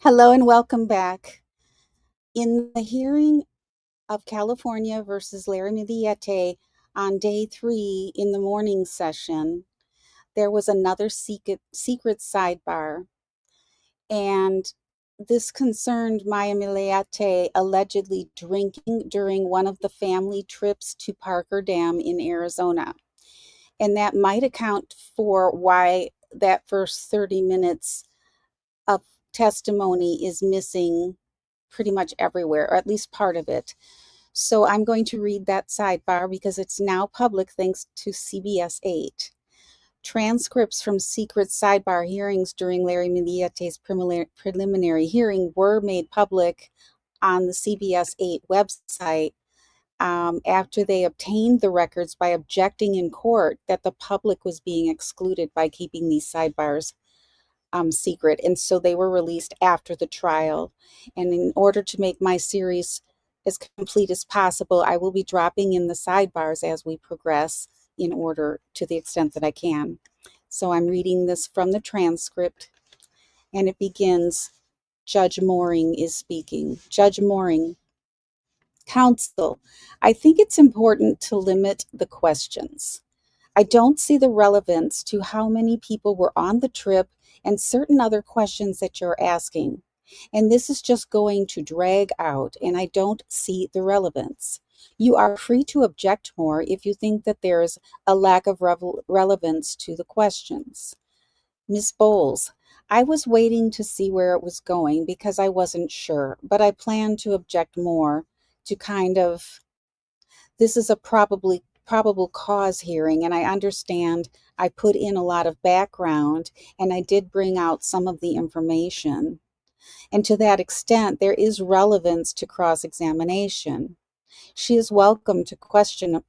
Hello and welcome back. In the hearing of California versus Larry Millete on day 3 in the morning session, there was another secret sidebar, and this concerned Maya Millete allegedly drinking during one of the family trips to Parker Dam in Arizona. And that might account for why that first 30 minutes of testimony is missing pretty much everywhere, or at least part of it. So I'm going to read that sidebar because it's now public thanks to CBS 8. Transcripts from secret sidebar hearings during Larry Milliete's preliminary hearing were made public on the CBS 8 website after they obtained the records by objecting in court that the public was being excluded by keeping these sidebars secret, and so they were released after the trial. And in order to make my series as complete as possible, I will be dropping in the sidebars as we progress in order to the extent that I can. So I'm reading this from the transcript, and it begins. Judge Mooring is speaking. Judge Mooring: Counsel, I think it's important to limit the questions. I don't see the relevance to how many people were on the trip and certain other questions that you're asking. And this is just going to drag out, and I don't see the relevance. You are free to object more if you think that there's a lack of relevance to the questions. Miss Bowles, I was waiting to see where it was going because I wasn't sure, but I plan to object more to this is a probable cause hearing, and I understand I put in a lot of background and I did bring out some of the information. And to that extent, there is relevance to cross-examination. She is welcome to question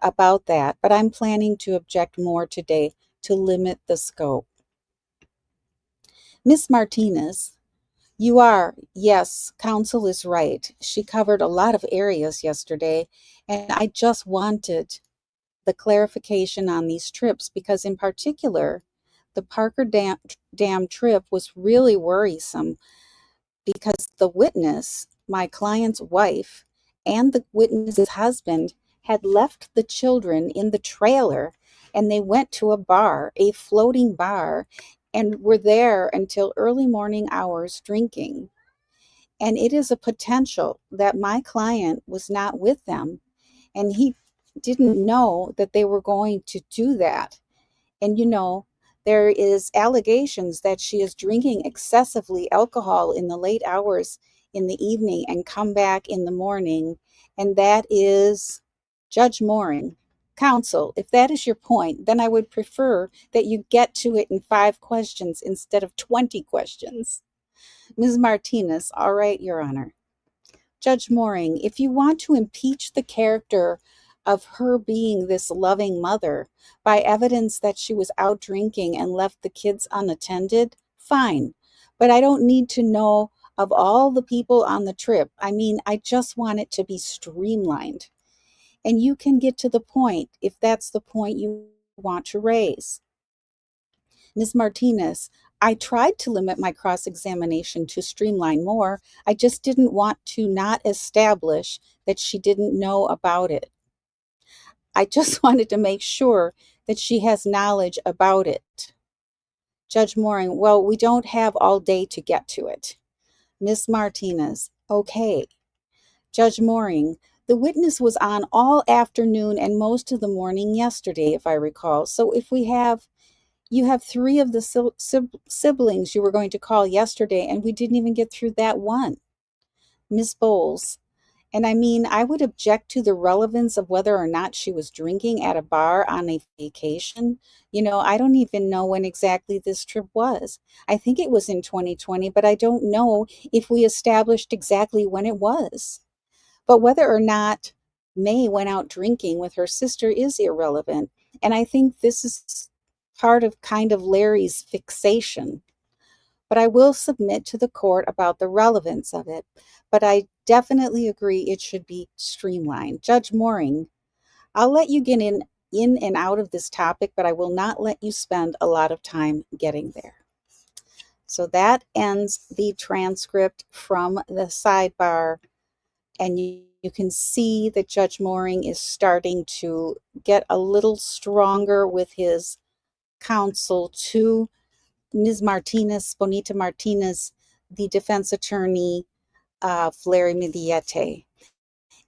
about that, but I'm planning to object more today to limit the scope. Miss Martinez, yes, counsel is right. She covered a lot of areas yesterday, and I just wanted the clarification on these trips because, in particular, the Parker Dam trip was really worrisome because the witness, my client's wife, and the witness's husband had left the children in the trailer and they went to a bar, a floating bar, and were there until early morning hours drinking. And it is a potential that my client was not with them and he didn't know that they were going to do that. And there is allegations that she is drinking excessively alcohol in the late hours in the evening and come back in the morning. And that is Judge Mooring. Counsel, if that is your point, then I would prefer that you get to it in 5 questions instead of 20 questions. Ms. Martinez, all right, Your Honor. Judge Mooring, if you want to impeach the character of her being this loving mother by evidence that she was out drinking and left the kids unattended, fine. But I don't need to know of all the people on the trip. I mean, I just want it to be streamlined. And you can get to the point if that's the point you want to raise. Ms. Martinez, I tried to limit my cross-examination to streamline more. I just didn't want to not establish that she didn't know about it. I just wanted to make sure that she has knowledge about it. Judge Mooring, well, we don't have all day to get to it. Ms. Martinez, okay. Judge Mooring, the witness was on all afternoon and most of the morning yesterday, if I recall. So if you have 3 of the siblings you were going to call yesterday, and we didn't even get through that one. Ms. Bowles, and I mean, I would object to the relevance of whether or not she was drinking at a bar on a vacation. I don't even know when exactly this trip was. I think it was in 2020, but I don't know if we established exactly when it was. But whether or not May went out drinking with her sister is irrelevant. And I think this is part of kind of Larry's fixation. But I will submit to the court about the relevance of it. But I definitely agree it should be streamlined. Judge Mooring, I'll let you get in and out of this topic, but I will not let you spend a lot of time getting there. So that ends the transcript from the sidebar. And you can see that Judge Mooring is starting to get a little stronger with his counsel to Ms. Martinez, Bonita Martinez, the defense attorney of Larry Millete.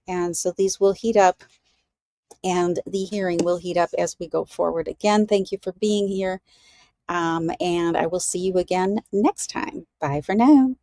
And so these will heat up, and the hearing will heat up as we go forward. Again, thank you for being here, and I will see you again next time. Bye for now.